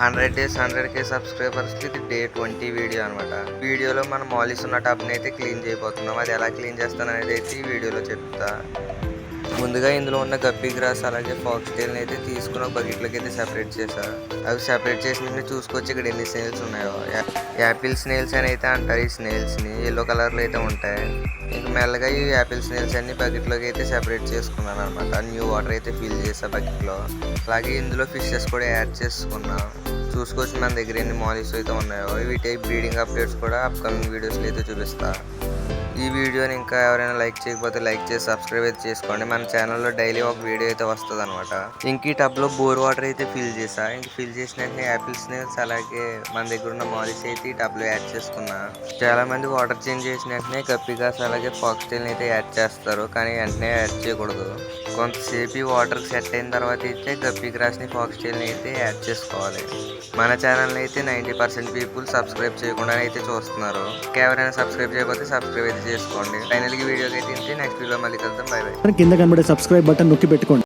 100 days 100K సబ్స్క్రైబర్స్కి ఇది day 20 video అనమాట. వీడియోలో మనం మాలిస్ ఉన్న టబ్ని అయితే క్లీన్ చేయబోతున్నాం. అది ఎలా క్లీన్ చేస్తాను అనేది అయితే ఈ వీడియోలో చెప్తా. ముందుగా ఇందులో ఉన్న గప్పీ గ్రాస్ అలాగే ఫాక్స్ టైల్ని అయితే తీసుకుని ఒక బకెట్లోకి అయితే సెపరేట్ చేశారు. అవి సెపరేట్ చేసిన చూసుకోవచ్చు ఇక్కడ ఎన్ని స్నేల్స్ ఉన్నాయో. యాపిల్ స్నేల్స్ అని అయితే అంటారు. ఈ స్నేల్స్ని ఎల్లో కలర్లో అయితే ఉంటాయి. ఇంక మెల్లగా ఈ యాపిల్ స్నేల్స్ అన్ని బకెట్లోకి అయితే సెపరేట్ చేసుకున్నాను అనమాట. న్యూ వాటర్ అయితే ఫిల్ చేసా బకెట్లో. అలాగే ఇందులో ఫిషెస్ కూడా యాడ్ చేసుకున్నాం. చూసుకోవచ్చు మన దగ్గర ఎన్ని మాలిస్ అయితే ఉన్నాయో. వీటి బ్రీడింగ్ అప్డేట్స్ కూడా అప్కమింగ్ వీడియోస్లో అయితే చూపిస్తా. ఈ వీడియోని ఇంకా ఎవరైనా లైక్ చేయకపోతే లైక్ చేసి సబ్స్క్రైబ్ అయితే చేసుకోండి. మన ఛానల్లో డైలీ ఒక వీడియో అయితే వస్తుంది అనమాట. ఇంక ఈ టబ్లో బోర్ వాటర్ అయితే ఫిల్ చేసా. ఇంక ఫిల్ చేసిన వెంటనే యాపిల్ స్నేల్స్ అలాగే మన దగ్గర ఉన్న మాలిస్ అయితే ఈ టబ్లో యాడ్ చేసుకున్నా. చాలా మంది వాటర్ చేంజ్ చేసిన వెంటనే గప్పీ గ్రాస్ అలాగే ఫాక్స్ టైల్ని అయితే యాడ్ చేస్తారు, కానీ వెంటనే యాడ్ చేయకూడదు. కొంతసేపు ఈ వాటర్ సెట్ అయిన తర్వాత అయితే గప్పీ గ్రాస్ని ఫాక్స్ టైల్ని అయితే యాడ్ చేసుకోవాలి. మన ఛానల్ని అయితే 90% పీపుల్ సబ్స్క్రైబ్ చేయకుండా అయితే చూస్తున్నారు. ఎవరైనా సబ్స్క్రైబ్ చేయకపోతే సబ్స్క్రైబ్ అయితే చేసుకోండి. ఫైనల్గా వీడియోకి అయితే నెక్స్ట్ వీడియో మళ్ళీ కలుద్దాం. By by. కింద కనబడే సబ్స్క్రైబ్ బటన్ నొక్కి పెట్టుకోండి.